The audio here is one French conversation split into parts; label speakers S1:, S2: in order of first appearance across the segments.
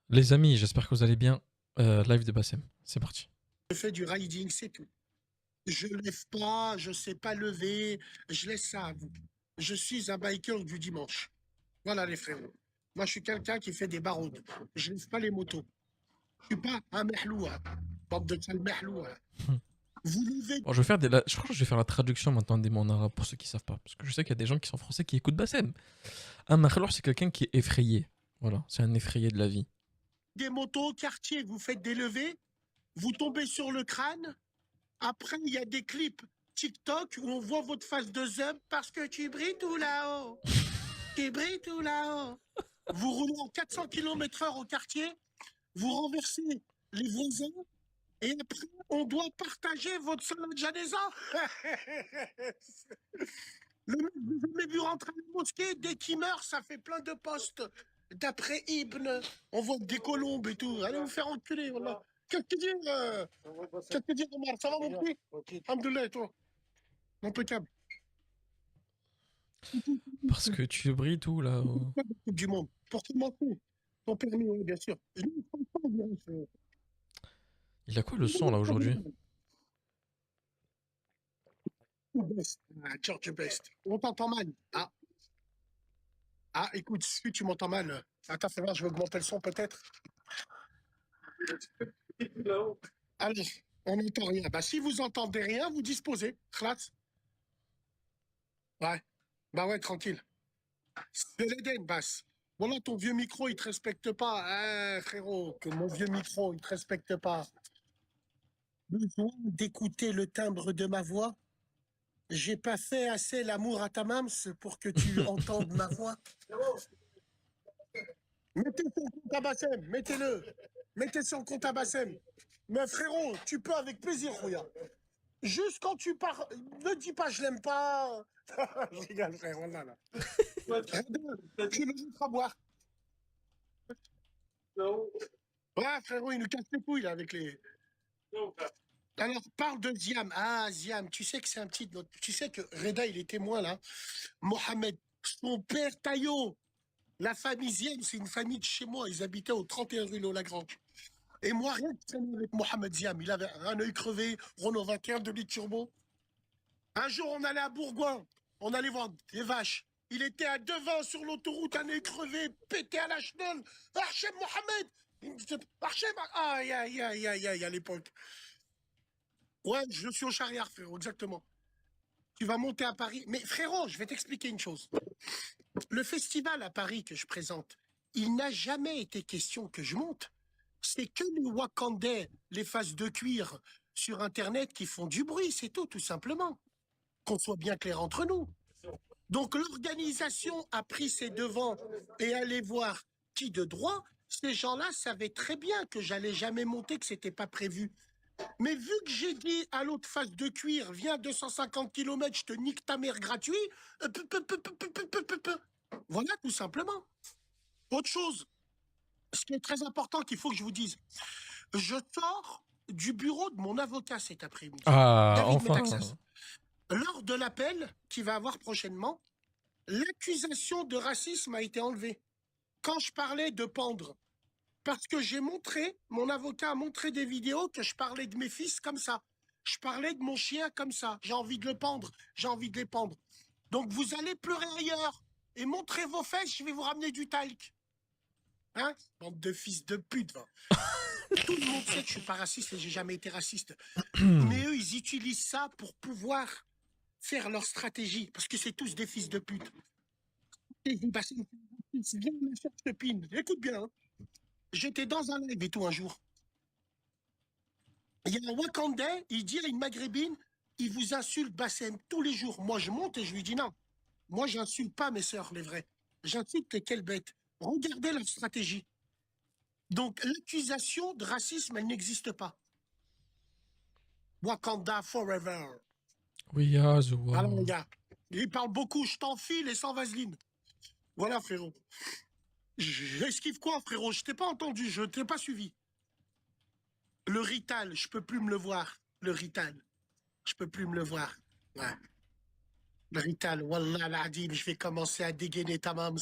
S1: Les amis, j'espère que vous allez bien. Live de Bassem, c'est parti.
S2: Je fais du riding, c'est tout. Je lève pas, je sais pas lever, je laisse ça à vous. Je suis un biker du dimanche. Voilà les frérots. Moi, je suis quelqu'un qui fait des baroudes. Je lève pas les motos. Je suis pas un mehloua. Bande de sale mehloua. Vous levez
S1: Bon, je crois que je vais faire la traduction maintenant des mots en arabe pour ceux qui savent pas. Parce que je sais qu'il y a des gens qui sont français qui écoutent Bassem. Un makhlour, c'est quelqu'un qui est effrayé. Voilà, c'est un effrayé de la vie.
S2: des motos au quartier, vous faites des levées, vous tombez sur le crâne. Après, il y a des clips TikTok où on voit votre face de zub parce que tu brilles tout là-haut. Tu brilles tout là-haut. Vous roulez en 400 km/h au quartier, vous renversez les voisins, et après, on doit partager votre salade janaisa. Le mec, vous avez vu rentrer à la mosquée, dès qu'il meurt, ça fait plein de posts. D'après Ibn, on voit des colombes et tout. Allez vous faire enculer, voilà. Qu'est-ce que tu dis, qu'est-ce que tu dis, Omar? Ça va, mon petit? Alhamdoulilah, et toi? Impeccable.
S1: Parce que tu brilles tout là.
S2: Coupe du monde. Pour commencer, ton permis, oui, bien sûr. Je ne comprends pas bien.
S1: Il a quoi le son là aujourd'hui?
S2: Best. Ah, George Best. On t'entend mal. Écoute, si tu m'entends mal, attends, fais voir, je vais augmenter le son peut-être. Allez, on n'entend rien. Bah, si vous entendez rien, vous disposez. Khlas. Ouais. Bah ouais, tranquille. C'est l'Eden, basse. Voilà, ton vieux micro, il te respecte pas. Hein, frérot, que mon vieux micro, il te respecte pas. Besoin d'écouter le timbre de ma voix. J'ai pas fait assez l'amour à ta mams pour que tu entendes ma voix. Mettez sur le compte à Bassem, mettez-le. Mettez sur le compte à Bassem. Mais frérot, tu peux avec plaisir, regarde. Juste quand tu pars, ne dis pas je l'aime pas. Je rigole, frère, voilà là. Tu le feras boire. Ouais, frérot, il nous casse les couilles là avec les. Alors, parle de Ziam. Ah, Ziam, tu sais que c'est un petit. Tu sais que Reda, il est témoin là. Mohamed, son père Tayo, la famille Ziam, c'est une famille de chez moi. Ils habitaient au 31 rue Lagrange. Et moi, rien que traîner avec Mohamed Ziam. Il avait un œil crevé, Renault 21, 2 litres turbo. Un jour, on allait à Bourgoin. On allait voir des vaches. Il était à devant sur l'autoroute, un œil crevé, pété à la chenille. Archem Mohamed. Il me dit, Archem, aïe, aïe, aïe, aïe, aïe, à l'époque. Ouais, je suis au Charrière, frérot, exactement. Tu vas monter à Paris. Mais frérot, je vais t'expliquer une chose. Le festival à Paris que je présente, il n'a jamais été question que je monte. C'est que les Wakandais, les faces de cuir sur Internet qui font du bruit, c'est tout, tout simplement. Qu'on soit bien clair entre nous. Donc l'organisation a pris ses devants et allait voir qui de droit. Ces gens-là savaient très bien que j'allais jamais monter, que c'était pas prévu. Mais vu que j'ai dit à l'autre face de cuir, viens 250 km, je te nique ta mère gratuit, voilà tout simplement. Autre chose, ce qui est très important qu'il faut que je vous dise, je sors du bureau de mon avocat cet après-midi,
S1: Ah,
S2: David Metaxas.
S1: enfin.
S2: Lors de l'appel qu'il va avoir prochainement, l'accusation de racisme a été enlevée. Quand je parlais de pendre, parce que j'ai montré, mon avocat a montré des vidéos que je parlais de mes fils comme ça. Je parlais de mon chien comme ça. J'ai envie de le pendre. J'ai envie de les pendre. Donc vous allez pleurer ailleurs et montrer vos fesses, je vais vous ramener du talc. Hein? Bande de fils de pute. Va. Tout le monde sait que je suis pas raciste et j'ai jamais été raciste. Mais eux, ils utilisent ça pour pouvoir faire leur stratégie. Parce que c'est tous des fils de pute. Et vous passez bien ma chère copine. Écoute bien. Hein. J'étais dans un live et tout un jour. Il y a un Wakandais, il dit à une Maghrébine, il vous insulte Bassem tous les jours. Moi, je monte et je lui dis non. Moi, j'insulte pas mes sœurs, les vraies. J'insulte les quelles bêtes. Regardez leur stratégie. Donc, l'accusation de racisme, elle n'existe pas. Wakanda forever.
S1: Oui, Azoua.
S2: Alors, les gars, il parle beaucoup, je t'enfile et sans vaseline. Voilà, frérot. J'esquive quoi, frérot? Je t'ai pas entendu, je t'ai pas suivi. Le Rital, je peux plus me le voir. Le Rital, je peux plus me le voir. Ouais. Le Rital, Wallah l'Adim, je vais commencer à dégainer ta mams.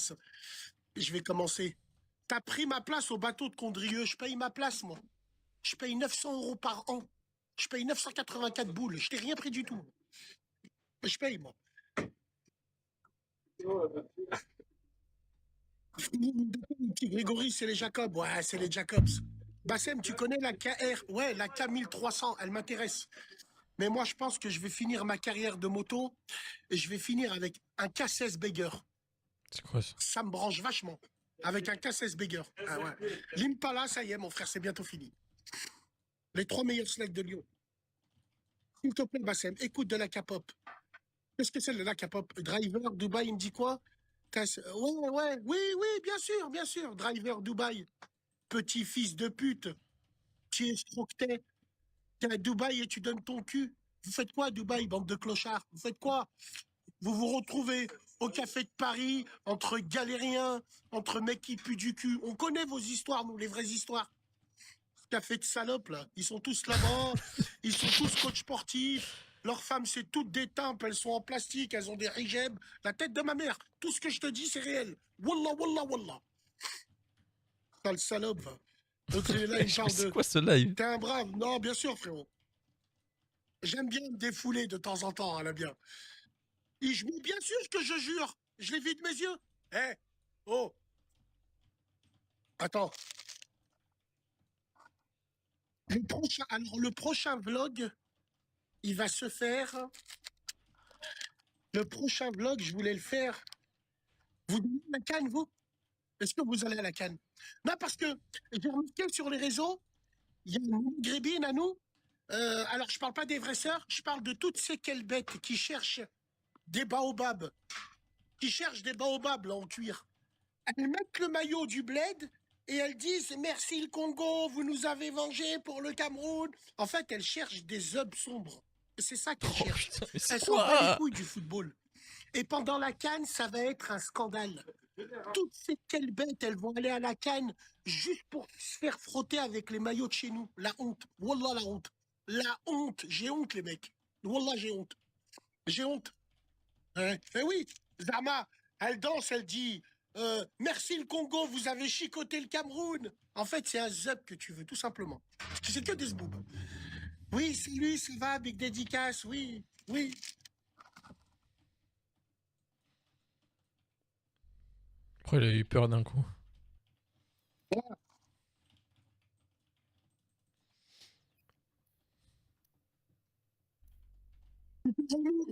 S2: Je vais commencer. T'as pris ma place au bateau de Condrieu. Je paye ma place, moi. Je paye 900 euros par an. Je paye 984 boules. Je t'ai rien pris du tout. Je paye, moi. Petit Grégory, c'est les Jacobs. Ouais, c'est les Jacobs. Bassem, tu connais la KR? Ouais, la K1300, elle m'intéresse. Mais moi, je pense que je vais finir ma carrière de moto et je vais finir avec un K16 Bigger.
S1: C'est quoi ça?
S2: Ça me branche vachement. Avec un K16 Bigger. Ah ouais. L'Impala, ça y est, mon frère, c'est bientôt fini. Les 3 meilleurs slacks de Lyon. S'il te plaît, Bassem, écoute de la K-pop. Qu'est-ce que c'est le la K-pop? Driver, Dubaï, il me dit quoi? Ouais, ouais, oui, oui, bien sûr. Driver, Dubaï. Petit fils de pute. Tu escroquetais. T'es à Dubaï et tu donnes ton cul. Vous faites quoi à Dubaï, bande de clochards? Vous faites quoi? Vous vous retrouvez au café de Paris, entre galériens, entre mecs qui puent du cul. On connaît vos histoires, nous, les vraies histoires. Ce café de salopes, là. Ils sont tous là-bas. Ils sont tous coachs sportifs. Leurs femmes, c'est toutes des tempes. Elles sont en plastique. Elles ont des hijabs. La tête de ma mère. Tout ce que je te dis, c'est réel. Wallah, wallah, wallah. Sale salope, va. Donc là, il parle
S1: C'est
S2: de...
S1: quoi ce live?
S2: T'es un brave. Non, bien sûr, frérot. J'aime bien me défouler de temps en temps, hein, bien. Et bien sûr que je jure. Je l'ai vu de mes yeux. Eh, oh, attends. Le prochain vlog, il va se faire. Le prochain vlog, je voulais le faire. Vous donnez la canne, vous? Est-ce que vous allez à la canne? Non, parce que j'ai remarqué sur les réseaux, il y a une grébine à nous. Alors, je parle pas des vraies sœurs, je parle de toutes ces quelles bêtes qui cherchent des baobabs. Qui cherchent des baobabs là, en cuir. Elles mettent le maillot du bled et elles disent merci le Congo, vous nous avez vengés pour le Cameroun. En fait, elles cherchent des œufs sombres. C'est ça qu'elles
S1: Oh
S2: cherchent.
S1: putain, mais c'est
S2: Elles s'en battent les
S1: quoi?
S2: couilles du football. Et pendant la CAN, ça va être un scandale. Toutes ces quelles bêtes, elles vont aller à la CAN juste pour se faire frotter avec les maillots de chez nous. La honte. Wallah, la honte. La honte. J'ai honte, les mecs. Wallah, j'ai honte. J'ai honte. Hein? Eh oui, Zama, elle danse, elle dit merci le Congo, vous avez chicoté le Cameroun. En fait, c'est un zep que tu veux, tout simplement. C'est que des zboubs. Oui, salut, ça va, big dédicace, oui, oui.
S1: Pourquoi il a eu peur d'un coup?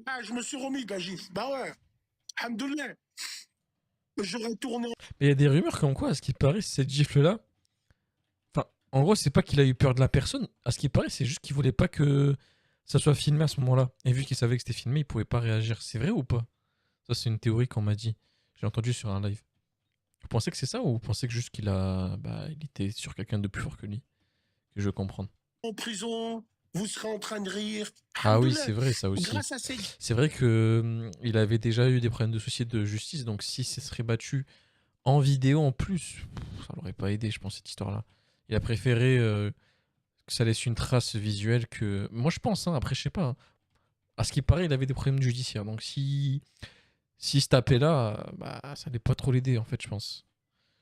S1: Ah, je me suis remis de la gifle. Bah ouais, alhamdoulilah. J'aurais tourné. Mais il y a des rumeurs comme quoi, à ce qui paraît, cette gifle-là. Enfin, en gros, c'est pas qu'il a eu peur de la personne. À ce qui paraît, c'est juste qu'il voulait pas que ça soit filmé à ce moment-là. Et vu qu'il savait que c'était filmé, il pouvait pas réagir. C'est vrai ou pas? Ça, c'est une théorie qu'on m'a dit. J'ai entendu sur un live. Vous pensez que c'est ça ou vous pensez que juste qu'il a. Bah, il était sur quelqu'un de plus fort que lui? Que je veux comprendre.
S2: En prison, vous serez en train de rire.
S1: Ah oui,
S2: Alhamdoulilah.
S1: c'est vrai, ça aussi.
S2: Grâce à ces
S1: C'est vrai que il avait déjà eu des problèmes de soucis de justice, donc si ça serait battu en vidéo en plus, ça l'aurait pas aidé, je pense, cette histoire-là. Il a préféré que ça laisse une trace visuelle que. Moi, je pense, hein, après, je sais pas. Hein. À ce qui paraît, il avait des problèmes judiciaires, donc si se tapait là, bah, ça allait pas trop l'aider, en fait, je pense.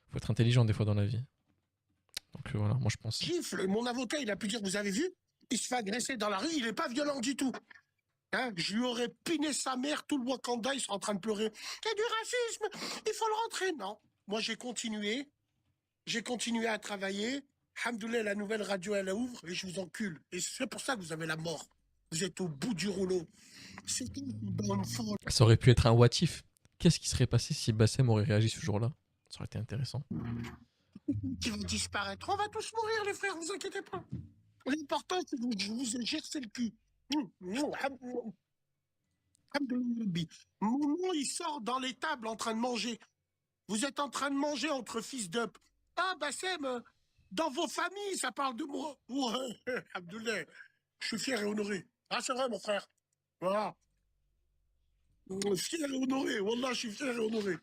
S1: Faut être intelligent des fois dans la vie. Donc voilà, moi je pense.
S2: gifles, mon avocat, il a pu dire, vous avez vu? Il se fait agresser dans la rue, il n'est pas violent du tout. Hein, je lui aurais piné sa mère, tout le Wakanda, ils sont en train de pleurer. C'est du racisme, il faut le rentrer. Non. Moi, j'ai continué à travailler. Alhamdoulilah, la nouvelle radio, elle ouvre et je vous encule. Et c'est pour ça que vous avez la mort. Vous êtes au bout du rouleau. C'est une bonne folle.
S1: Ça aurait pu être un what if. Qu'est-ce qui serait passé si Bassem aurait réagi ce jour-là? Ça aurait été intéressant.
S2: Qui va disparaître. On va tous mourir, les frères, vous inquiétez pas. L'important, c'est que je vous ai gercé le cul. Mon nom, il sort dans les tables en train de manger. Vous êtes en train de manger entre fils d'up. Ah, Bassem, dans vos familles, ça parle de moi. Ouais, Abdoulaye, je suis fier et honoré. Ah, c'est vrai, mon frère. Voilà. Fier et honoré. Wallah, je suis fier et honoré.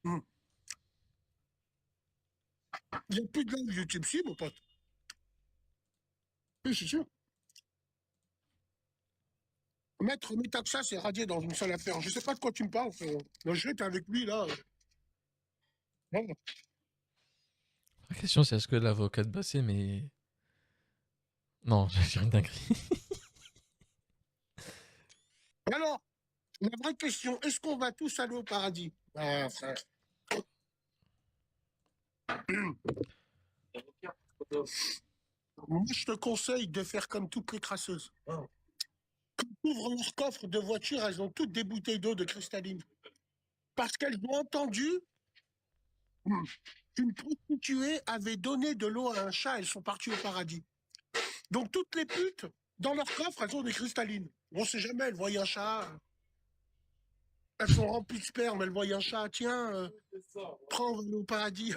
S2: Hmm. Il n'y a plus de live YouTube, si, mon pote. Oui, c'est sûr. Maître Metaxa s'est radié dans une seule affaire. Je sais pas de quoi tu me parles, frérot. Le jeu, t'es avec lui, là. Voilà.
S1: La question, c'est est-ce que l'avocat de Bassem est... Non, j'ai rien dinguerie.
S2: Alors, la vraie question, est-ce qu'on va tous aller au paradis? Ah, frère. Moi, je te conseille de faire comme toutes les crasseuses. Quand tu ouvres leur coffre de voiture, elles ont toutes des bouteilles d'eau de cristalline. Parce qu'elles ont entendu qu'une prostituée avait donné de l'eau à un chat, elles sont parties au paradis. Donc toutes les putes, dans leur coffre, elles ont des cristallines. On sait jamais, elles voient un chat. Elles sont remplies de sperme, elles voient un chat. Tiens, prends, on va aller au paradis.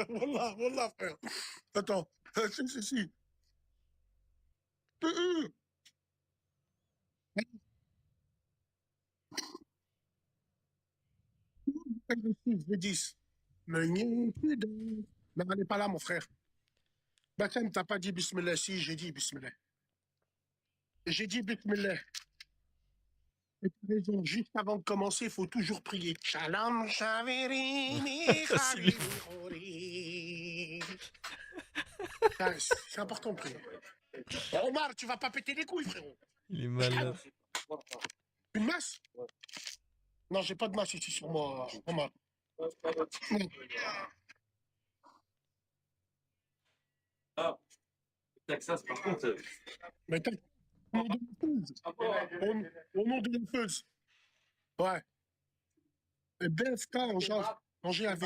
S2: Wallah, wallah, frère. Attends, si. Euh, je 10. Mais elle n'est pas là, mon frère. Bassem, t'as pas dit Bismillah. Si, j'ai dit Bismillah. J'ai dit Bismillah. Et t'as raison, juste avant de commencer, il faut toujours prier. Shalom, Shavirini,
S1: Facile.
S2: C'est important de prier. Omar, tu vas pas péter les couilles, frérot.
S1: Il est malade.
S2: Une masse? Non, j'ai pas de masse ici sur moi, Omar. Non.
S3: Ah, Texas, par contre.
S2: Mais t'as au nom de la fuse. Au nom de la fuse. Ouais. Et BFK en GAV.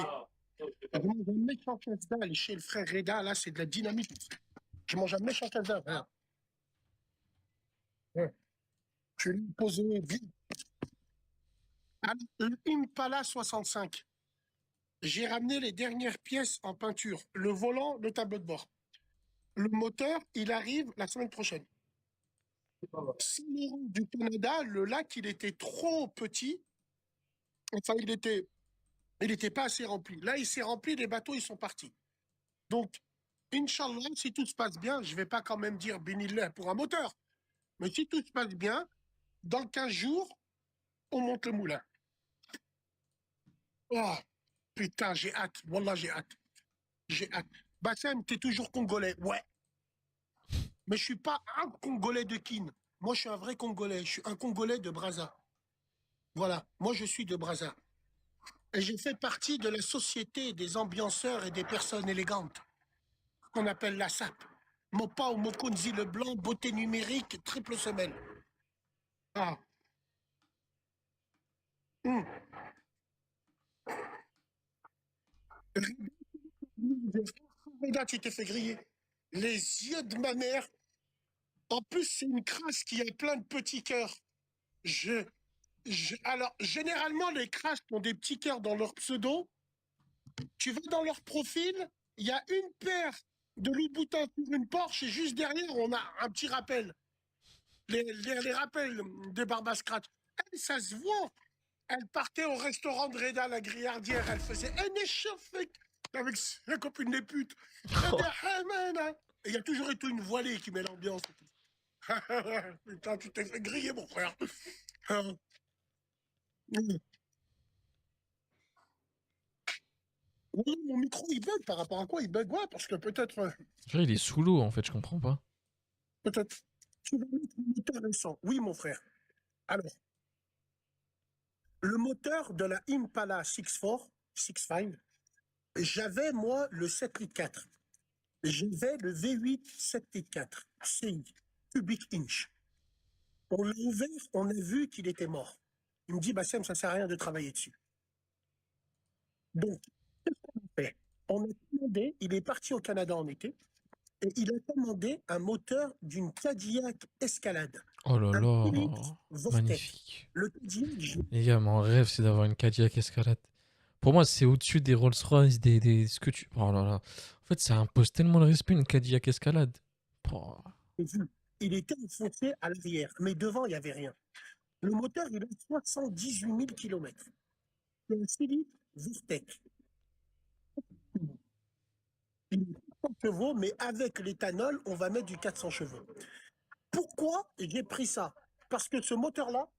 S2: Je mange un méchant casse-dalle chez le frère Reda, là, c'est de la dynamite. Je mange un méchant casse-dalle, frère. Ouais. Je lui ai posé vite. Alors, le Impala 65. J'ai ramené les dernières pièces en peinture. Le volant, le tableau de bord. Le moteur, il arrive la semaine prochaine. Saint-Laurent du Canada, le lac, il était trop petit. Enfin, il était pas assez rempli. Là, il s'est rempli, les bateaux, ils sont partis. Donc, Inch'Allah, si tout se passe bien, je vais pas quand même dire Benillah pour un moteur. Mais si tout se passe bien, dans 15 jours, on monte le moulin. Oh, putain, j'ai hâte. Wallah, j'ai hâte. J'ai hâte. Bassem, t'es toujours congolais. Ouais. Mais je suis pas un Congolais de Kin. Moi, je suis un vrai Congolais. Je suis un Congolais de Brazza. Voilà. Moi, je suis de Brazza. Et j'ai fait partie de la société des ambianceurs et des personnes élégantes, qu'on appelle la SAP. Mopa ou Mokunzi Leblanc, beauté numérique, triple semelle. Ah. Hum. Regarde, tu t'es fait griller. Les yeux de ma mère. En plus, c'est une crasse qui a plein de petits cœurs. Alors, généralement, les crasses ont des petits cœurs dans leur pseudo. Tu vas dans leur profil, il y a une paire de Louboutin sur une Porsche et juste derrière, on a un petit rappel. Les rappels des Barbascratch. Elle, ça se voit. Elle partait au restaurant de Reda, la grillardière. Elle faisait un échauffé avec sa copine des putes. Et il y a toujours été une voilée qui met l'ambiance. Putain, tu t'es fait griller, mon frère. Oui, mon micro, il bug. Par rapport à quoi il bug? Ouais, parce que peut-être...
S1: Il est sous l'eau, en fait, je comprends pas.
S2: Peut-être... Tu vas mettre un moteur récent. Oui, mon frère. Alors, le moteur de la Impala 6.4, 6.5, j'avais, moi, le 7,4 litres. J'avais le V8 7,4 litres, CI, cubic inch. On l'a ouvert, on a vu qu'il était mort. Il me dit, Bassem, ça sert à rien de travailler dessus. Donc, qu'est-ce qu'on a fait? On a commandé, il est parti au Canada en été, et il a commandé un moteur d'une Cadillac Escalade.
S1: Oh là
S2: Un
S1: là,
S2: Philips Vortec.
S1: magnifique.
S2: Le Cadillac,
S1: Les gars, mon rêve, c'est d'avoir une Cadillac Escalade. Pour moi, c'est au-dessus des Rolls-Royce, ce que tu... Oh là là. En fait, ça impose tellement le respect, une Cadillac Escalade. Oh.
S2: il était enfoncé à l'arrière, mais devant, il n'y avait rien. Le moteur, il a 78 000 km. C'est un Philips Vortec. Il est 400 chevaux, mais avec l'éthanol, on va mettre du 400 chevaux. Pourquoi j'ai pris ça? Parce que ce moteur-là,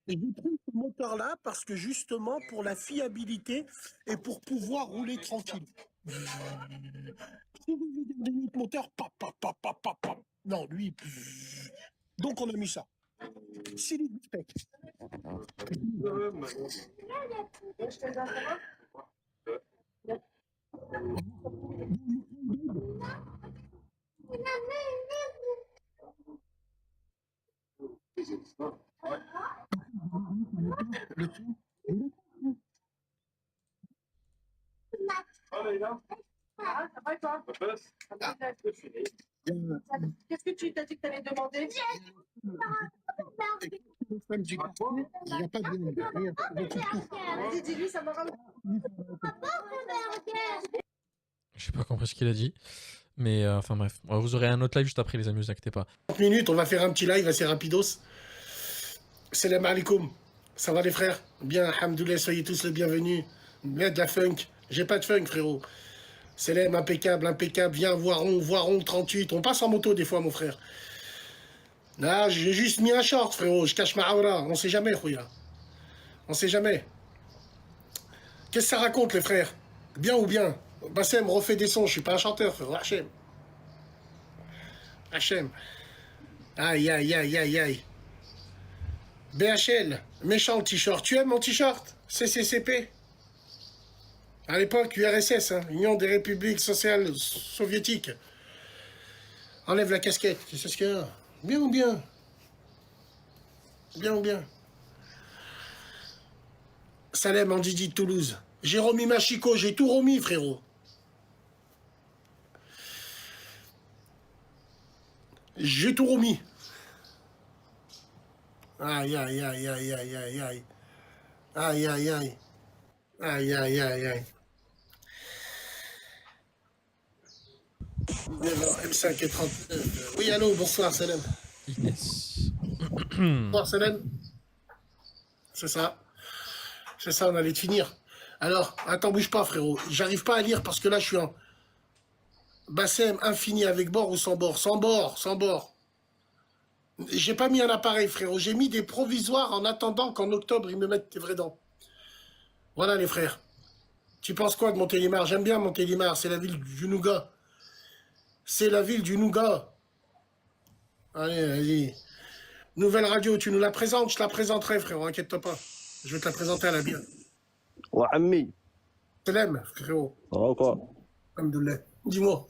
S2: J'ai pris ce moteur-là parce que justement, pour la fiabilité et pour pouvoir rouler tranquille. Si vous voulez garder notre moteur, pap, pap, pap, pap, pap, pap. Non, lui. Donc, on a mis ça. Silly Spec. Le tout.
S4: Qu'est-ce que tu t'as dit que tu allais demander?
S2: Il n'y a pas de rien.
S4: Vas-y, dis-lui, ça m'aura.
S1: J'ai pas compris ce qu'il a dit. Mais enfin bref, vous aurez un autre live juste après les amis, vous inquiétez pas.
S2: 30 minutes, on va faire un petit live assez rapidos. Salam alaikum. Ça va les frères? Bien, alhamdoulilah, soyez tous les bienvenus. Mets de la funk. J'ai pas de funk, frérot. Salam, impeccable, impeccable. Viens, Voiron, 38. On passe en moto des fois, mon frère. Là, j'ai juste mis un short, frérot. Je cache ma aura. On sait jamais, Khouya. On sait jamais. Qu'est-ce que ça raconte, les frères? Bien ou bien? Bassem, refait des sons. Je suis pas un chanteur, frérot. Hachem. Hachem. Aïe, aïe, aïe, aïe, aïe. BHL, méchant le t-shirt. Tu aimes mon t-shirt? CCCP? À l'époque, URSS, hein, Union des Républiques Sociales Soviétiques. Enlève la casquette, tu sais ce qu'il y a? Bien ou bien? Bien ou bien? Salem en Didi de Toulouse. J'ai remis ma Chico, j'ai tout remis, frérot. J'ai tout remis. Aïe, aïe, aïe, aïe, aïe, aïe, aïe. Aïe, aïe, aïe. Aïe, aïe, aïe, aïe. M5 et 39. Oui, allô, bonsoir, Salem.
S1: Inès.
S2: Bonsoir, Salem. C'est ça. C'est ça, on allait te finir. Alors, attends, bouge pas, frérot. J'arrive pas à lire parce que là, je suis en Bassem infini avec bord ou sans bord? Sans bord, sans bord. J'ai pas mis un appareil, frérot. J'ai mis des provisoires en attendant qu'en octobre, ils me mettent tes vraies dents. Voilà, les frères. Tu penses quoi de Montélimar? J'aime bien Montélimar. C'est la ville du nougat. C'est la ville du nougat. Allez, vas-y. Nouvelle radio, tu nous la présentes? Je te la présenterai, frérot. Inquiète-toi pas. Je vais te la présenter à la bien.
S5: Ouais, Ami.
S2: Salam, frérot.
S5: Ça va ou quoi?
S2: Alhamdoulilah. Dis-moi.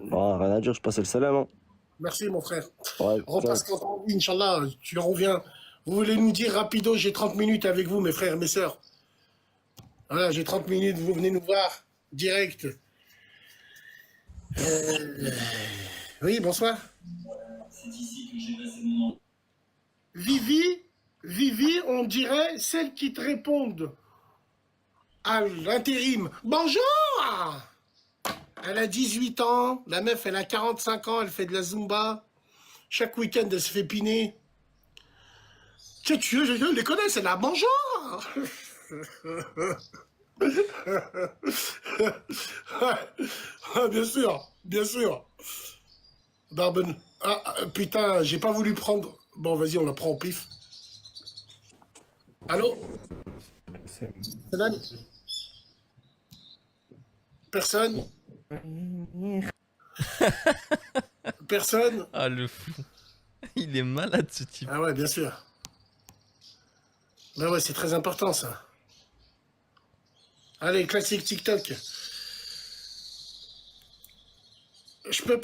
S5: Non, rien à dire, je passais le salam. Hein.
S2: Merci, mon frère.
S5: Ouais,
S2: Repasse quand t'as envie, Inch'Allah. Tu reviens. Vous voulez nous dire rapido, j'ai 30 minutes avec vous, mes frères, mes sœurs. Voilà, j'ai 30 minutes, vous venez nous voir. Direct. Oui, bonsoir. Vivi, on dirait celle qui te répondent à l'intérim. Bonjour! Elle a 18 ans, la meuf, elle a 45 ans, elle fait de la Zumba. Chaque week-end, elle se fait piner. Je les connais, c'est la bonjour! Ah, bien sûr, bien sûr. Barben. Ah, putain, j'ai pas voulu prendre. Bon, vas-y, on la prend au pif. Allô? Personne? Personne?
S1: Ah le fou. Il est malade ce type.
S2: Ah ouais, bien sûr. Bah ouais, c'est très important ça. Allez, classique TikTok. Je peux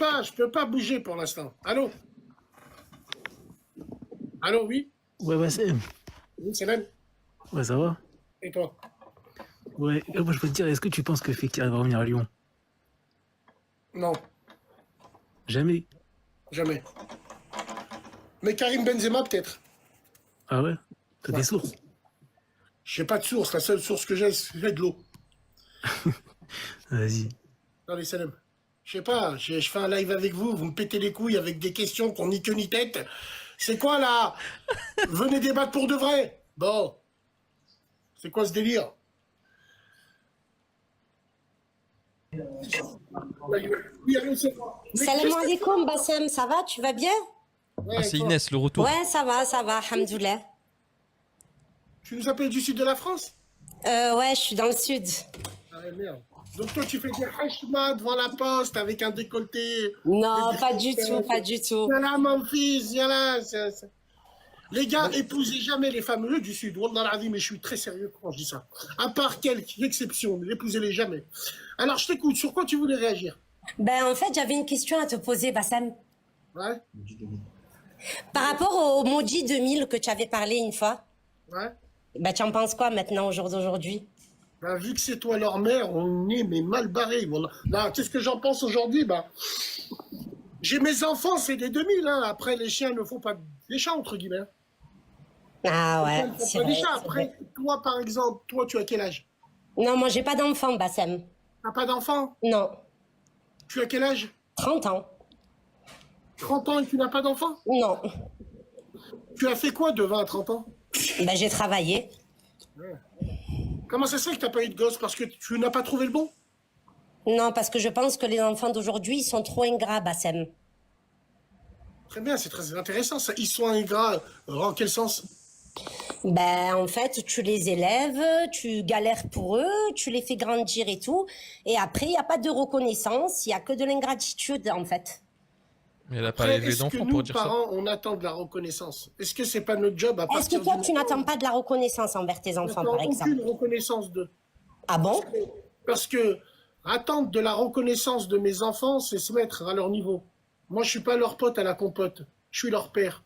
S2: pas bouger pour l'instant. Allô? Allô, oui?
S6: Ouais, bah c'est.
S2: Oui, c'est même.
S6: Ouais, ça va.
S2: Et toi?
S6: Ouais, moi je peux te dire, est-ce que tu penses que Fekir va revenir à Lyon?
S2: Non,
S6: Jamais.
S2: jamais. Mais Karim Benzema, peut-être.
S6: Ah ouais? T'as
S2: Ouais.
S6: des sources?
S2: J'ai pas de source. La seule source que j'ai, c'est de l'eau.
S6: Vas-y.
S2: Allez, salam. Je sais pas, je fais un live avec vous, vous me pétez les couilles avec des questions qu'on ni queue ni tête. C'est quoi là? Venez débattre pour de vrai. Bon. C'est quoi ce délire? Oui, allô, c'est moi.
S7: Salam alaikum, Bassem, ça va? Tu vas bien?
S2: Ouais,
S1: Ah c'est
S2: toi.
S1: Inès, le retour.
S7: Ouais, ça va, alhamdoulilah.
S2: Tu nous appelles du sud de la France?
S7: Ouais, je suis dans le sud.
S2: Ah ouais, merde. Donc toi, tu fais des hachmas devant la poste avec un décolleté.
S7: Non, pas du tout, pas du tout.
S2: Viens là, mon fils, viens là. Les gars, épousez jamais les femmes du sud. Wallah l'azim, mais je suis très sérieux quand je dis ça. À part quelques exceptions, n'épousez-les jamais. Alors, je t'écoute. Sur quoi tu voulais réagir?
S7: Ben, en fait, j'avais une question à te poser, Bassem.
S2: Ouais,
S7: Par rapport au Maudit 2000 que tu avais parlé une fois,
S2: ouais.
S7: ben, tu en penses quoi maintenant, au jour d'aujourd'hui?
S2: Bah, vu que c'est toi leur mère, on est mais mal barré. Voilà. Là, tu sais ce que j'en pense aujourd'hui? Bah, j'ai mes enfants, c'est des 2000. Hein. Après, les chiens ne font pas des chats, entre guillemets.
S7: Ah
S2: Les
S7: ouais,
S2: chiens ne font
S7: c'est
S2: pas des
S7: vrai,
S2: chats.
S7: c'est vrai.
S2: Après, toi, par exemple, toi, tu as quel âge?
S7: Non, moi, j'ai pas d'enfant, Bassem.
S2: T'as pas d'enfant?
S7: Non,
S2: Tu as quel âge?
S7: 30 ans.
S2: 30 ans et tu n'as pas d'enfant?
S7: Non,
S2: Tu as fait quoi de 20 à 30 ans?
S7: ben, j'ai travaillé.
S2: Comment ça se fait que t'as pas eu de gosse? Parce que tu n'as pas trouvé le bon?
S7: Non, parce que je pense que les enfants d'aujourd'hui, ils sont trop ingrats, Bassem.
S2: Très bien, c'est très intéressant ça. Ils sont ingrats. En quel sens?
S7: Ben, en fait, tu les élèves, tu galères pour eux, tu les fais grandir et tout. Et après, il n'y a pas de reconnaissance, il n'y a que de l'ingratitude, en fait.
S1: Mais elle a pas
S2: Après,
S1: élevé
S2: est-ce que
S1: d'enfants
S2: nous,
S1: pour dire ça.
S2: parents, on attend de la reconnaissance? Est-ce que c'est pas notre job à
S7: Est-ce que
S2: partir
S7: toi,
S2: du
S7: tu
S2: moment
S7: n'attends pas de la reconnaissance envers tes
S2: où on
S7: enfants,
S2: n'attend
S7: par exemple?
S2: aucune reconnaissance d'eux?
S7: Ah bon?
S2: Parce que attendre de la reconnaissance de mes enfants, c'est se mettre à leur niveau. Moi, je suis pas leur pote à la compote. Je suis leur père.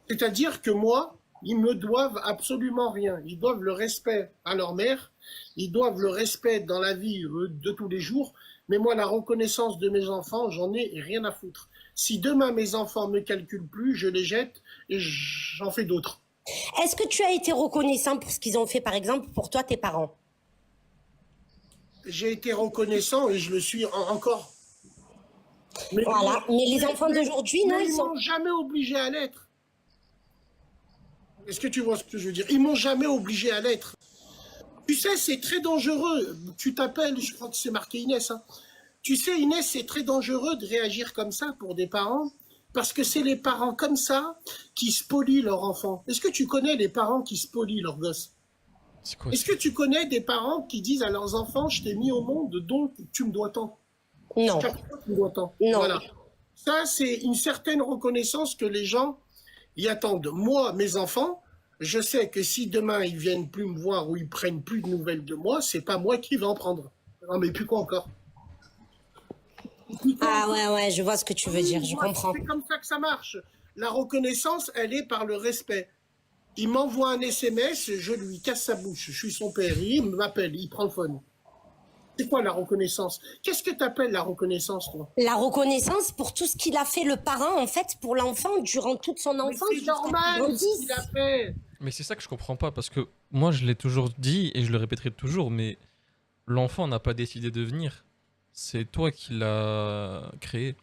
S2: C'est-à-dire que moi, ils me doivent absolument rien. Ils doivent le respect à leur mère. Ils doivent le respect dans la vie de tous les jours. Mais moi, la reconnaissance de mes enfants, j'en ai rien à foutre. Si demain mes enfants me calculent plus, je les jette et j'en fais d'autres.
S7: Est-ce que tu as été reconnaissant pour ce qu'ils ont fait, par exemple, pour toi, tes parents?
S2: J'ai été reconnaissant et je le suis encore. Mais,
S7: Voilà. Mais les enfants d'aujourd'hui, non,
S2: mais
S7: ils
S2: ils
S7: sont...
S2: m'ont jamais obligé à l'être. Est-ce que tu vois ce que je veux dire? Ils m'ont jamais obligé à l'être. Tu sais, c'est très dangereux. Tu t'appelles, je crois que c'est marqué Inès. Hein. Tu sais, Inès, c'est très dangereux de réagir comme ça pour des parents, parce que c'est les parents comme ça qui spolient leur enfant. Est-ce que tu connais les parents qui spolient leurs gosses?
S1: C'est quoi
S2: Est-ce
S1: ça?
S2: que tu connais des parents qui disent à leurs enfants, je t'ai mis au monde, donc tu me dois tant?
S7: Non,
S2: Chaque fois, tu me dois tant.
S7: non.
S2: Voilà. Ça, c'est une certaine reconnaissance que les gens y attendent. Moi, mes enfants, je sais que si demain ils viennent plus me voir ou ils prennent plus de nouvelles de moi, c'est pas moi qui vais en prendre. Non, mais plus quoi encore?
S7: Ah ouais, je vois ce que tu veux dire, je
S2: Moi,
S7: comprends.
S2: c'est comme ça que ça marche. La reconnaissance, elle est par le respect. Il m'envoie un SMS, je lui casse sa bouche. Je suis son père, il m'appelle, il prend le phone. C'est quoi la reconnaissance? Qu'est-ce que tu appelles la reconnaissance, toi?
S7: La reconnaissance pour tout ce qu'il a fait le parent, en fait, pour l'enfant, durant toute son
S2: Mais
S7: enfance.
S2: c'est
S7: jusqu'à
S2: normal
S7: qu'il
S2: ce
S7: grandisse.
S2: qu'il a fait.
S1: Mais c'est ça que je comprends pas, parce que moi je l'ai toujours dit et je le répéterai toujours, mais l'enfant n'a pas décidé de venir. C'est toi qui l'as créé.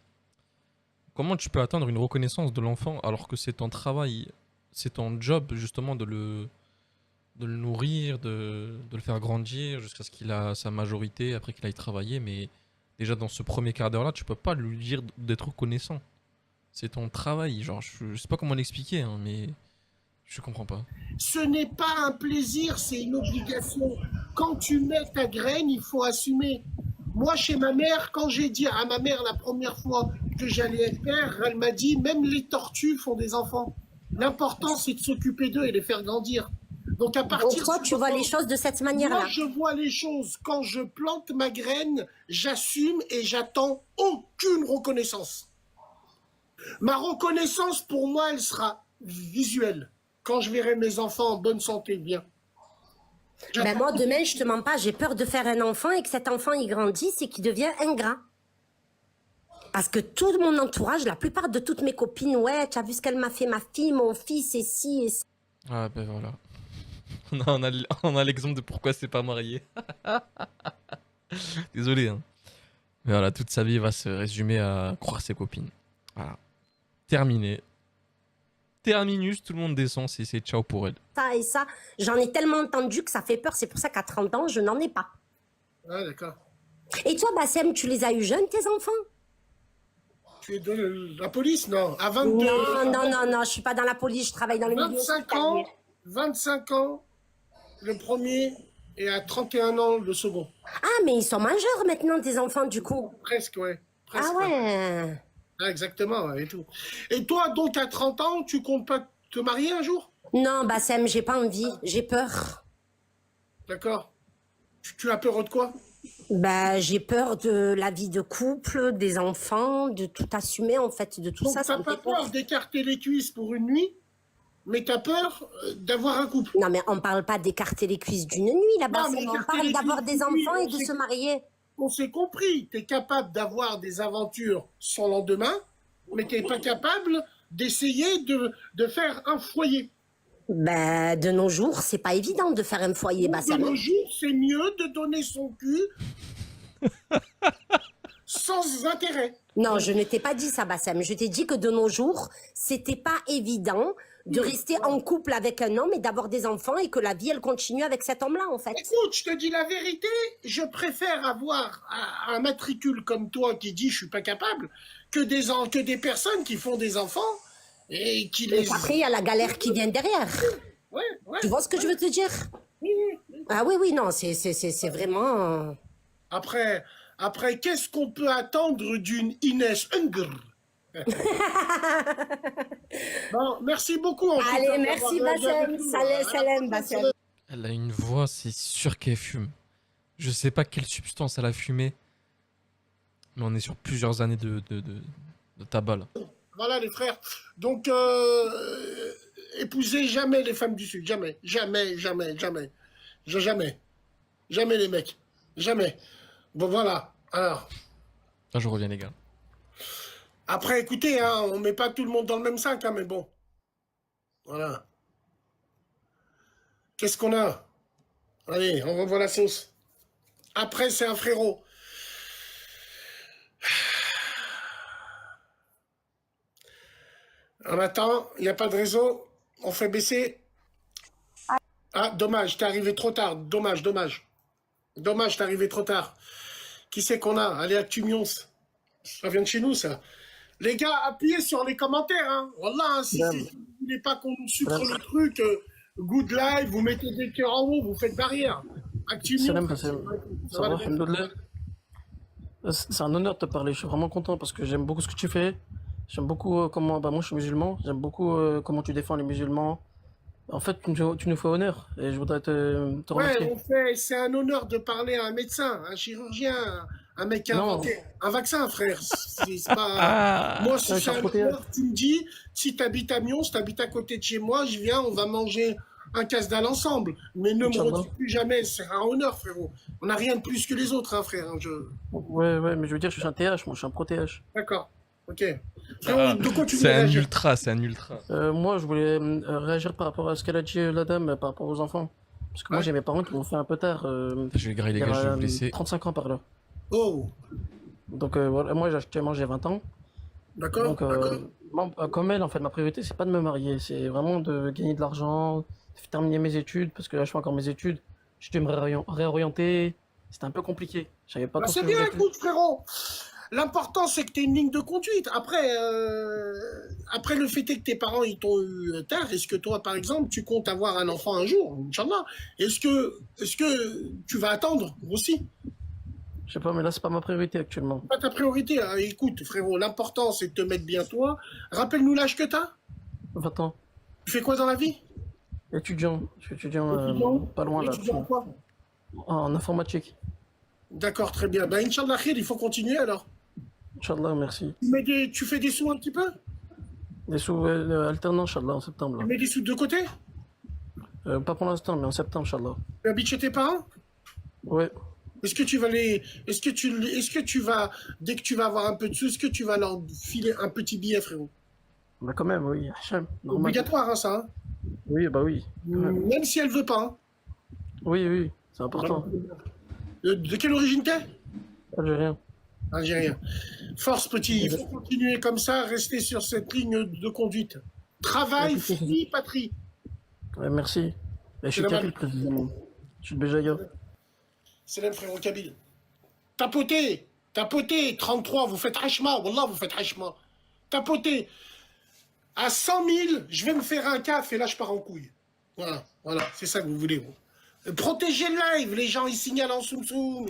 S1: Comment tu peux attendre une reconnaissance de l'enfant alors que c'est ton travail, c'est ton job justement de le nourrir, de le faire grandir jusqu'à ce qu'il a sa majorité, après qu'il aille travailler, mais déjà dans ce premier quart d'heure là, tu peux pas lui dire d'être reconnaissant. C'est ton travail, genre je sais pas comment l'expliquer, hein, mais je comprends pas.
S2: Ce n'est pas un plaisir, c'est une obligation. Quand tu mets ta graine, il faut assumer. Moi, chez ma mère, quand j'ai dit à ma mère la première fois que j'allais être père, elle m'a dit, même les tortues font des enfants. L'important, c'est de s'occuper d'eux et les faire grandir. Donc, à
S7: Donc
S2: partir
S7: toi,
S2: de
S7: tu vois les choses de cette manière-là.
S2: moi, je vois les choses. Quand je plante ma graine, j'assume et j'attends aucune reconnaissance. Ma reconnaissance, pour moi, elle sera visuelle. Quand je verrai mes enfants en bonne santé, bien.
S7: Ben moi, demain, je te mens pas, j'ai peur de faire un enfant et que cet enfant, il grandisse et qu'il devient ingrat. Parce que tout mon entourage, la plupart de toutes mes copines, ouais, tu as vu ce qu'elle m'a fait, ma fille, mon fils, et ci, et ça.
S1: Ah ben voilà. On a l'exemple de pourquoi c'est pas marié. Désolé. Hein. Mais voilà, toute sa vie va se résumer à croire ses copines. Voilà. Terminé. Terminus, tout le monde descend, c'est ciao pour elle.
S7: Ça et ça, j'en ai tellement entendu que ça fait peur. C'est pour ça qu'à 30 ans, je n'en ai pas.
S2: Ah, d'accord.
S7: Et toi, Bassem, tu les as eu jeunes, tes enfants?
S2: Tu es de la police, non? À 22,
S7: Non, je suis pas dans la police, je travaille dans le milieu
S2: 25 ans,
S7: hospitalier.
S2: 25 ans le premier et à 31 ans le second.
S7: Ah, mais ils sont majeurs maintenant, tes enfants, du coup.
S2: Presque, ouais. Presque,
S7: Ah ouais.
S2: Ah, exactement, ouais, et tout. Et toi, donc, à 30 ans, tu comptes pas te marier un jour?
S7: Non, Bassem, j'ai pas envie. J'ai peur.
S2: D'accord. Tu as peur de quoi?
S7: Bah, j'ai peur de la vie de couple, des enfants, de tout assumer, en fait, de tout
S2: Donc,
S7: ça. Ça
S2: t'as
S7: me
S2: pas
S7: fait peur.
S2: peur d'écarter les cuisses pour une nuit, mais t'as peur d'avoir un couple.
S7: Non, mais on parle pas d'écarter les cuisses d'une nuit, là,
S2: Non, mais
S7: Bassem. On
S2: écarter
S7: parle
S2: les
S7: d'avoir
S2: cuisses
S7: des
S2: d'une nuit,
S7: enfants et
S2: on
S7: de
S2: s'est-
S7: se marier.
S2: On s'est compris, tu es capable d'avoir des aventures sans lendemain, mais tu n'es pas capable d'essayer de faire un foyer.
S7: Ben, de nos jours, c'est pas évident de faire un foyer,
S2: De
S7: Bassem.
S2: nos jours, c'est mieux de donner son cul sans intérêt.
S7: Non, je ne t'ai pas dit ça, Bassem. Je t'ai dit que de nos jours, c'était pas évident de rester en couple avec un homme et d'avoir des enfants et que la vie, elle continue avec cet homme-là, en fait.
S2: Écoute, je te dis la vérité, je préfère avoir un matricule comme toi qui dit je suis pas capable que des personnes qui font des enfants et qui
S7: Et
S2: les...
S7: après, il y a la galère qui vient derrière.
S2: Ouais, ouais.
S7: Tu vois ce que je veux te dire? Ah oui, oui, non, c'est vraiment...
S2: Après, qu'est-ce qu'on peut attendre d'une Inès Unger? Bon, merci beaucoup. En tout
S7: Allez,
S2: cas,
S7: merci,
S2: d'avoir réagi avec
S7: Bassem.
S2: nous.
S7: Salam, Bassem.
S1: Elle a une voix, c'est sûr qu'elle fume. Je sais pas quelle substance elle a fumé. Mais on est sur plusieurs années de tabac là.
S2: Voilà, les frères. Donc, épousez jamais les femmes du Sud. Jamais. Jamais, jamais, jamais. Jamais. Jamais les mecs. Jamais. Bon, voilà. Alors,
S1: Là, je reviens, les gars.
S2: après, écoutez, hein, on met pas tout le monde dans le même sac, hein, mais bon. Voilà. Qu'est-ce qu'on a? Allez, on revoit la sauce. Après, c'est un frérot. On attend, il n'y a pas de réseau. On fait baisser. Ah, dommage, t'es arrivé trop tard. Dommage, dommage. Dommage, t'es arrivé trop tard. Qui c'est qu'on a? Allez, Actumions. Ça vient de chez nous, ça. Les gars, appuyez sur les commentaires. Hein. Wallah, hein, si vous ne voulez pas qu'on nous sucre le truc, good live, vous mettez des cœurs en haut, vous faites barrière. Actumions.
S6: Salam, Bassem. Ça va, alhamdoulilah. C'est un honneur de te parler. Je suis vraiment content parce que j'aime beaucoup ce que tu fais. J'aime beaucoup comment. Bah, moi, je suis musulman. J'aime beaucoup comment tu défends les musulmans. En fait, tu nous fais honneur et je voudrais te remercier.
S2: Ouais, c'est un honneur de parler à un médecin, un chirurgien, un mec qui a
S6: Non.
S2: inventé un vaccin, frère. C'est pas... Moi, si
S6: Ouais,
S2: c'est un
S6: charcuterie.
S2: honneur, tu me dis, si tu habites à Mions, tu habites à côté de chez moi, je viens, on va manger un casse-dalle ensemble. Mais ne me
S6: Inch'Allah.
S2: redis plus jamais, c'est un honneur, frérot. On n'a rien de plus que les autres, hein, frère. Hein,
S6: Ouais, mais je veux dire, je suis un TH, moi, je suis un pro-TH.
S2: D'accord, ok. Frérot, de quoi tu veux
S1: C'est un
S2: réagir?
S1: ultra, c'est un ultra.
S6: Moi, je voulais réagir par rapport à ce qu'elle a dit, la dame, par rapport aux enfants. Parce que moi,
S2: Ouais.
S6: j'ai mes parents qui m'ont fait un peu tard.
S1: Je vais grailler, les
S6: il y
S1: gars, je vais
S6: a,
S1: vous laisser.
S6: 35 ans par là.
S2: Oh,
S6: Donc, voilà, moi, actuellement, j'ai 20 ans.
S2: d'accord,
S6: Donc,
S2: d'accord.
S6: moi, comme elle, en fait, ma priorité, c'est pas de me marier, c'est vraiment de gagner de l'argent, de terminer mes études, parce que là, je fais encore mes études. Je dû me réorienter. C'était un peu compliqué. Je savais pas
S2: Bah,
S6: trop ce
S2: c'est
S6: que je
S2: bien,
S6: voulais faire.
S2: écoute, frérot. L'important, c'est que tu aies une ligne de conduite. Après, après le fait est que tes parents ils t'ont eu tard, est-ce que toi, par exemple, tu comptes avoir un enfant un jour, Inch'Allah? Est-ce que tu vas attendre aussi?
S6: Je sais pas, mais là, c'est pas ma priorité actuellement.
S2: Pas ta priorité. Hein. Écoute, frérot, l'important, c'est de te mettre bien toi. Rappelle-nous l'âge que tu as.
S6: 20 ans.
S2: Tu fais quoi dans la vie?
S6: Étudiant. Je suis étudiant,
S2: Étudiant.
S6: pas loin là.
S2: Étudiant en quoi?
S6: En informatique.
S2: D'accord, très bien. Ben, Inch'Allah, khir, il faut continuer alors.
S6: Inch'Allah, merci.
S2: Tu fais des sous un petit peu?
S6: Des sous alternants, Inch'Allah, en septembre.
S2: Tu
S6: Là.
S2: mets des sous de côté?
S6: Pas pour l'instant, mais en septembre, Inch'Allah.
S2: Tu habites chez tes parents?
S6: Ouais.
S2: Est-ce que tu vas, dès que tu vas avoir un peu de sous, est-ce que tu vas leur filer un petit billet, frérot?
S6: Bah, quand même, oui. Hacham, normal.
S2: Obligatoire, hein, ça. Hein.
S6: Oui, bah oui. Quand même.
S2: Même si elle veut pas. Hein.
S6: Oui, c'est important.
S2: De quelle origine t'es?
S6: Algérien.
S2: Algérien. Force, petit. Il faut continuer comme ça, rester sur cette ligne de conduite. Travail,
S6: Merci.
S2: famille, patrie.
S6: Ouais, merci. Et je suis
S2: la
S6: Kabyle,
S2: balle.
S6: précisément. Je suis de Béjaïa.
S2: C'est même frérot Kabyle. Tapotez, 33, vous faites hachma, wallah, vous faites hachma. Tapotez. À 100 000, je vais me faire un caf et là, je pars en couille. Voilà, c'est ça que vous voulez. Vous. Protégez le live, les gens, ils signalent en soum-soum.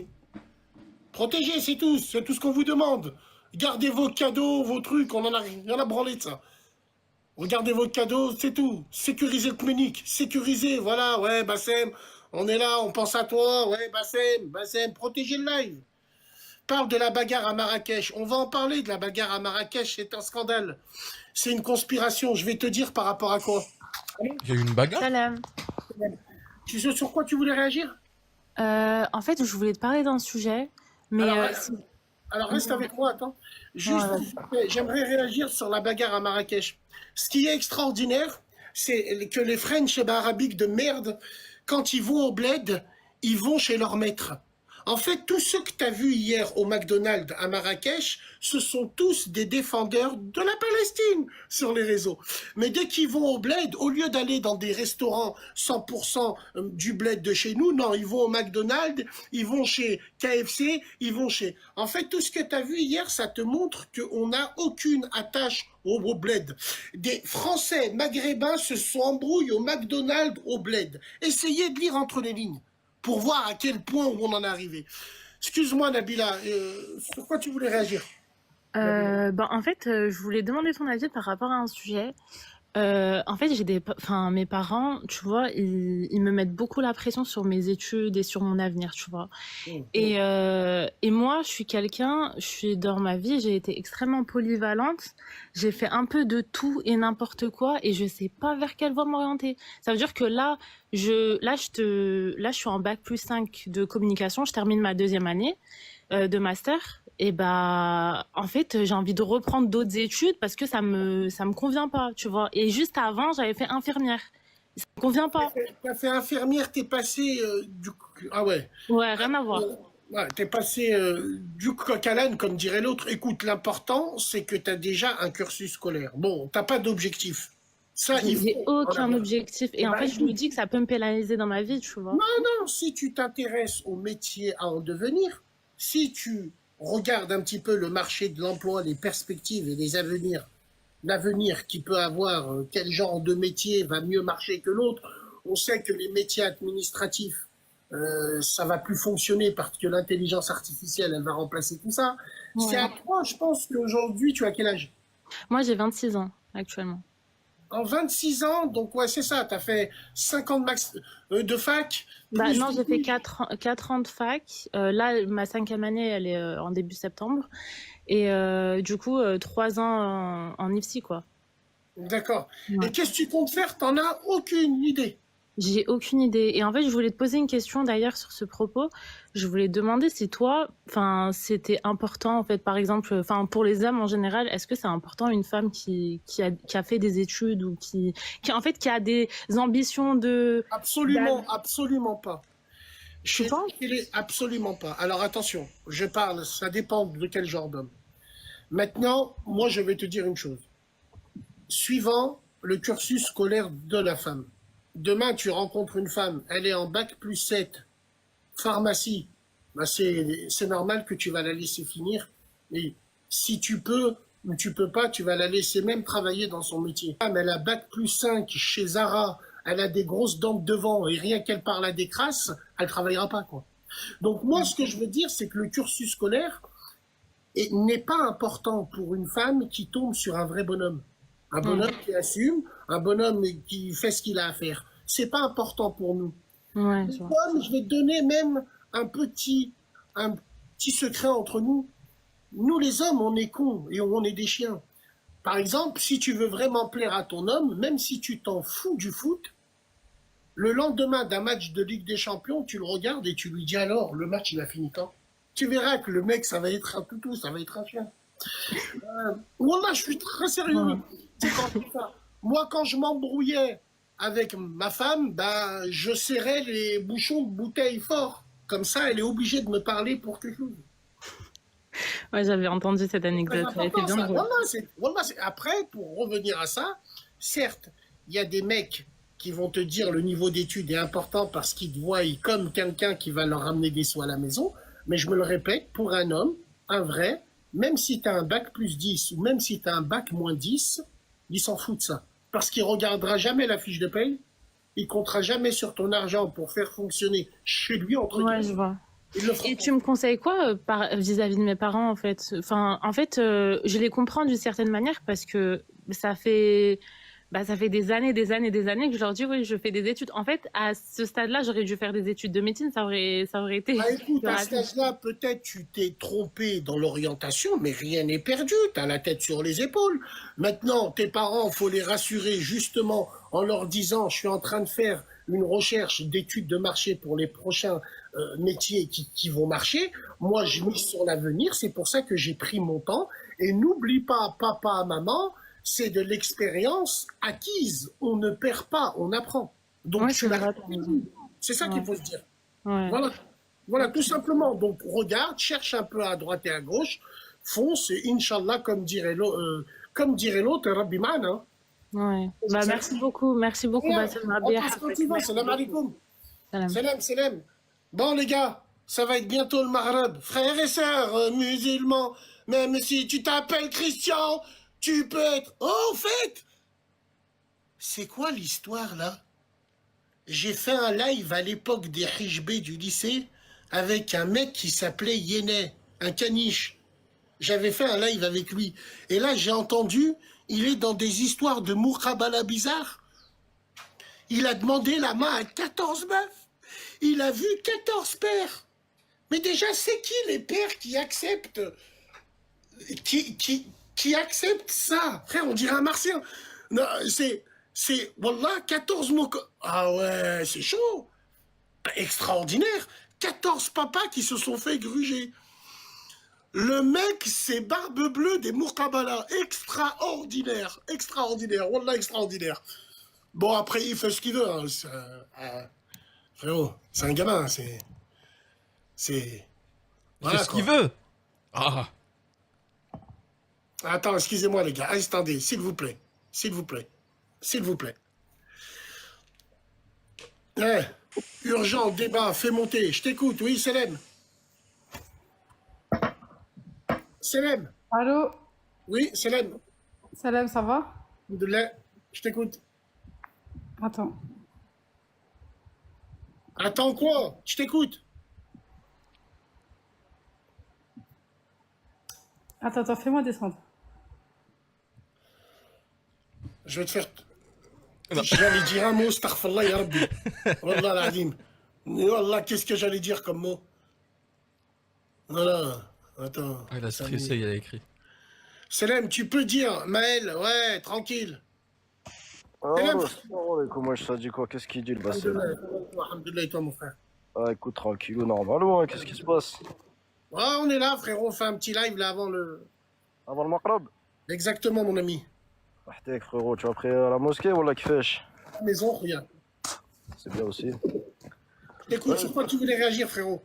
S2: Protégez, c'est tout ce qu'on vous demande. Gardez vos cadeaux, vos trucs, on en a rien à branler de ça. Regardez vos cadeaux, c'est tout. Sécurisez le Kmenik, sécurisez, voilà, ouais, Bassem, on est là, on pense à toi, ouais, Bassem, protégez le live. Parle de la bagarre à Marrakech, on va en parler de la bagarre à Marrakech, c'est un scandale. C'est une conspiration, je vais te dire par rapport à quoi.
S1: Il y a eu une bagarre?
S8: Salam.
S2: Tu sais sur quoi tu voulais réagir?
S8: En fait, je voulais te parler d'un sujet, mais
S2: Alors reste avec moi, attends. Juste, j'aimerais réagir sur la bagarre à Marrakech. Ce qui est extraordinaire, c'est que les French arabiques de merde, quand ils vont au bled, ils vont chez leur maître. En fait, tous ceux que tu as vus hier au McDonald's à Marrakech, ce sont tous des défendeurs de la Palestine sur les réseaux. Mais dès qu'ils vont au bled, au lieu d'aller dans des restaurants 100% du bled de chez nous, non, ils vont au McDonald's, ils vont chez KFC, ils vont chez... En fait, tout ce que tu as vu hier, ça te montre qu'on n'a aucune attache au bled. Des Français maghrébins se sont embrouillés au McDonald's au bled. Essayez de lire entre les lignes pour voir à quel point on en est arrivé. Excuse-moi, Nabila, sur quoi tu voulais réagir?
S8: En fait, je voulais demander ton avis par rapport à un sujet. En fait, mes parents, tu vois, ils me mettent beaucoup la pression sur mes études et sur mon avenir, tu vois. Et moi, dans ma vie, j'ai été extrêmement polyvalente. J'ai fait un peu de tout et n'importe quoi et je sais pas vers quelle voie m'orienter. Ça veut dire que là, je suis en bac+5 de communication. Je termine ma 2e année de master. Et en fait, j'ai envie de reprendre d'autres études parce que ça me convient pas, tu vois. Et juste avant, j'avais fait infirmière. Ça me convient pas.
S2: T'as fait infirmière, t'es passé du... Ah ouais.
S8: Ouais, rien à voir.
S2: Ouais, t'es passé du coq à l'âne, comme dirait l'autre. Écoute, l'important, c'est que t'as déjà un cursus scolaire. Bon, t'as pas d'objectif. Ça,
S8: j'ai aucun objectif. Et en fait, je me dis que ça peut me pénaliser dans ma vie, tu vois.
S2: Non, si tu t'intéresses au métier à en devenir, si tu regarde un petit peu le marché de l'emploi, les perspectives et les l'avenir qu'il peut avoir, quel genre de métier va mieux marcher que l'autre. On sait que les métiers administratifs, ça va plus fonctionner parce que l'intelligence artificielle, elle va remplacer tout ça. Ouais. C'est à toi, je pense qu'aujourd'hui, tu as quel âge?
S8: Moi, j'ai 26 ans actuellement.
S2: En 26 ans, donc ouais, c'est ça, tu as fait 5 ans de fac.
S8: Non, j'ai fait 4 ans de fac. Là, ma 5e année, elle est en début septembre. Et du coup, 3 ans en IFSI, quoi.
S2: D'accord. Ouais. Et qu'est-ce que tu comptes faire? T'en as aucune idée?
S8: J'ai aucune idée. Et en fait, je voulais te poser une question d'ailleurs sur ce propos. Je voulais te demander si toi, c'était important, en fait, par exemple, pour les hommes en général, est-ce que c'est important une femme qui a fait des études ou qui a des ambitions de...
S2: Absolument pas.
S8: Je pense.
S2: Absolument pas. Alors attention, je parle, ça dépend de quel genre d'homme. Maintenant, moi, je vais te dire une chose. Suivant le cursus scolaire de la femme. Demain, tu rencontres une femme, elle est en bac+7, pharmacie, c'est normal que tu vas la laisser finir. Et si tu peux ou tu peux pas, tu vas la laisser même travailler dans son métier. Elle a bac+5 chez Zara, elle a des grosses dents devant et rien qu'elle parle à des crasses, elle travaillera pas, quoi. Donc moi, ce que je veux dire, c'est que le cursus scolaire n'est pas important pour une femme qui tombe sur un vrai bonhomme. Un bonhomme qui assume, un bonhomme qui fait ce qu'il a à faire. C'est pas important pour nous.
S8: Ouais,
S2: je vais te donner même un petit secret entre nous. Nous, les hommes, on est cons et on est des chiens. Par exemple, si tu veux vraiment plaire à ton homme, même si tu t'en fous du foot, le lendemain d'un match de Ligue des Champions, tu le regardes et tu lui dis alors, le match, il a fini quand? Tu verras que le mec, ça va être un toutou, ça va être un chien. Wallah, je suis très sérieux. Ouais. Moi, quand je m'embrouillais avec ma femme, je serrais les bouchons de bouteille fort. Comme ça, elle est obligée de me parler pour quelque chose.
S8: Ouais, j'avais entendu cette anecdote.
S2: Après, pour revenir à ça, certes, il y a des mecs qui vont te dire le niveau d'études est important parce qu'ils te voient comme quelqu'un qui va leur ramener des sous à la maison. Mais je me le répète, pour un homme, un vrai, même si tu as un bac+10 ou même si tu as un bac-10, il s'en fout de ça. Parce qu'il ne regardera jamais la fiche de paye, il comptera jamais sur ton argent pour faire fonctionner chez lui, entre
S8: Ouais,
S2: guillemets.
S8: je vois.
S2: Il le fera
S8: Et
S2: pas.
S8: tu me conseilles quoi vis-à-vis de mes parents, en fait? Enfin, en fait, je les comprends d'une certaine manière parce que ça fait, ça fait des années, des années, des années que je leur dis, oui, je fais des études. En fait, à ce stade-là, j'aurais dû faire des études de médecine, ça aurait été
S2: Ah, écoute,
S8: plus
S2: à cet
S8: rapide.
S2: âge-là, peut-être tu t'es trompé dans l'orientation, mais rien n'est perdu. Tu as la tête sur les épaules. Maintenant, tes parents, faut les rassurer justement en leur disant, je suis en train de faire une recherche d'études de marché pour les prochains métiers qui vont marcher. Moi, je mise sur l'avenir. C'est pour ça que j'ai pris mon temps. Et n'oublie pas, papa, maman, c'est de l'expérience acquise. On ne perd pas, on apprend. Donc,
S8: Ouais,
S2: tu
S8: c'est
S2: l'as.
S8: vrai, t'as raison.
S2: C'est ça
S8: Ouais.
S2: qu'il faut se dire.
S8: Ouais.
S2: Voilà. Voilà, tout simplement. Donc, regarde, cherche un peu à droite et à gauche, fonce, et Inch'Allah, comme dirait l'autre, Rabbi Man. Hein.
S8: Ouais. Merci beaucoup,
S2: Rien.
S8: Bassem
S2: On
S8: Rabbi.
S2: passe quand tu vas. Salam alaikum.
S8: Salam.
S2: Salam, salam. Bon, les gars, ça va être bientôt le Maghreb. Frères et sœurs musulmans, même si tu t'appelles Christian, tu peux être... Oh, en fait, c'est quoi l'histoire, là? J'ai fait un live à l'époque des Hijbé du lycée avec un mec qui s'appelait Yéné, un caniche. J'avais fait un live avec lui. Et là, j'ai entendu, il est dans des histoires de Moukhabala bizarres. Il a demandé la main à 14 meufs. Il a vu 14 pères. Mais déjà, c'est qui les pères qui acceptent qui acceptent ça? Frère, on dirait un martien. Non, wallah, 14 mots. Ah ouais, c'est chaud. Extraordinaire. 14 papas qui se sont fait gruger. Le mec, c'est Barbe Bleue des Moukhabala. Extraordinaire. Extraordinaire. Wallah, extraordinaire. Bon, après, il fait ce qu'il veut. Hein. Frérot, c'est un gamin. Voilà,
S1: Qu'est-ce qu'il
S2: quoi.
S1: veut? Ah,
S2: Attends, excusez-moi, les gars. Attendez, s'il vous plaît. S'il vous plaît. S'il vous plaît. Eh, urgent, débat, fais monter. Je t'écoute. Oui, Selem. Selem.
S9: Allô,
S2: Oui, Selem.
S9: Salam, ça va?
S2: Alhamdoulilah. Je t'écoute.
S9: Attends.
S2: Attends quoi? Je t'écoute.
S9: Attends, fais-moi descendre.
S2: Je vais te faire... J'allais dire un mot, astaghfirullah ya Rabbi. Wallah l'azim. Wallah, qu'est-ce que j'allais dire comme mot? Voilà. Attends.
S1: il a stressé, il a écrit.
S2: Selem, tu peux dire, Maël, ouais, tranquille.
S5: Ah,
S2: Salam.
S5: comment ça dit quoi? Qu'est-ce qu'il dit le Bassem?
S2: Alhamdoulilah, et toi, mon frère.
S5: Ah, écoute, tranquille, normalement, hein, qu'est-ce qui se passe?
S2: Ouais, on est là, frérot, on fait un petit live là avant le...
S5: Avant le Maghreb?
S2: Exactement, mon ami.
S5: Ahtek, frérot, tu vas après à la mosquée ou la kifesh?
S2: Maison, rien.
S5: C'est bien aussi.
S2: Écoute, sur quoi tu voulais réagir, frérot?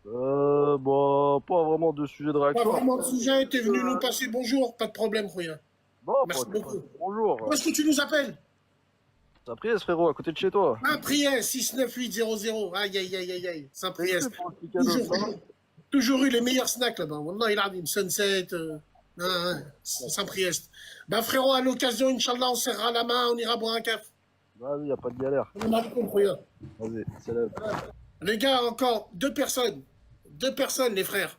S5: Bah, pas vraiment de sujet de
S2: Pas
S5: réaction.
S2: vraiment de sujet, t'es venu nous passer bonjour, pas de problème, rien.
S5: Bon,
S2: Merci
S5: pas-
S2: beaucoup.
S5: Bonjour.
S2: Où est-ce que tu nous appelles?
S5: Saint-Priest, frérot, à côté de chez toi.
S2: Saint-Priest, 69800. Aïe, aïe, aïe, aïe, aïe. Saint-Priest.
S5: Pour le petit cadeau, ça va
S2: Toujours eu les meilleurs snacks là-bas. Wallah, il a dit Sunset, Saint-Priest. Ben frérot, à l'occasion, Inch'Allah, on serrera la main, on ira boire un café.
S5: Vas-y, y a pas de galère.
S2: On a compris. Hein.
S5: Vas-y, salam.
S2: Les gars, encore deux personnes. Deux personnes, les frères.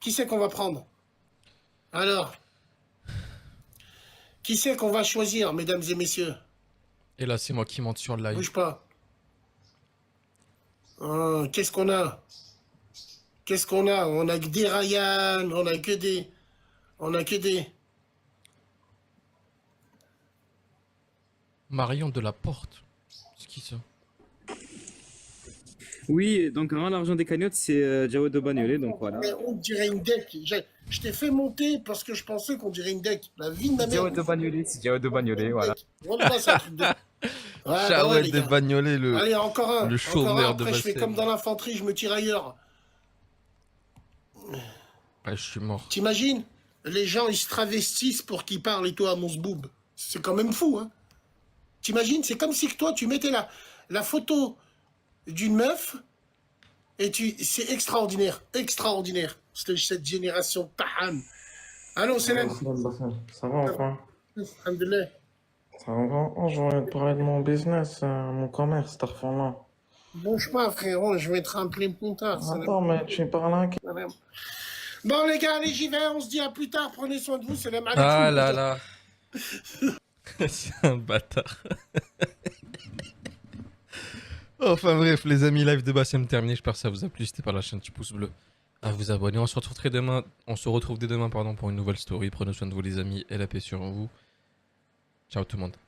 S2: Qui c'est qu'on va prendre? Alors, qui c'est qu'on va choisir, mesdames et messieurs?
S1: Et là, c'est moi qui monte sur le live.
S2: Bouge pas. Oh, qu'est-ce qu'on a? Qu'est-ce qu'on a? On a que des Ryan, on a que des... On a que des...
S1: Marion de la Porte. C'est qui ça?
S10: Oui, donc vraiment l'argent des cagnottes, c'est Jawed de Bagnolet, donc voilà.
S2: Mais on dirait une deck. Je t'ai fait monter parce que je pensais qu'on dirait une deck. La vie de ma mère.
S10: Jawed de Bagnolet, c'est Jawed de Bagnolet, voilà.
S2: Wallah, c'est un truc de... Ouais, bah ouais,
S1: Jawed
S2: les
S1: de
S2: gars.
S1: Bagnolet,
S2: Allez, encore un.
S1: le
S2: Encore
S1: chômeur
S2: un.
S1: de
S2: Après, je fais
S1: Bassem.
S2: comme dans l'infanterie, je me tire ailleurs.
S1: Ouais, je suis mort.
S2: T'imagines? Les gens, ils se travestissent pour qu'ils parlent et toi à mon zboob. C'est quand même fou, hein? T'imagines? C'est comme si que toi, tu mettais la photo d'une meuf et c'est extraordinaire. Extraordinaire. Cette génération Taham. Allô, Salam.
S3: Ça va enfin?
S2: Alhamdoulilah.
S5: Ça va, je vais te parler de mon business, mon commerce, cette là.
S2: Bouge pas, frérot, je vais te remplir plus tard.
S5: Attends, mais tu parles à qui?
S2: Bon, les gars, allez, j'y vais. On se dit à plus tard. Prenez soin de vous. Salam alaikum.
S1: Ah là là. C'est un bâtard. Enfin bref, les amis, live de Bassem terminé. J'espère que ça vous a plu. N'hésitez pas à lâcher un petit pouce bleu, à vous abonner. On se retrouve dès demain, pour une nouvelle story. Prenez soin de vous, les amis, et la paix sur vous. Ciao tout le monde.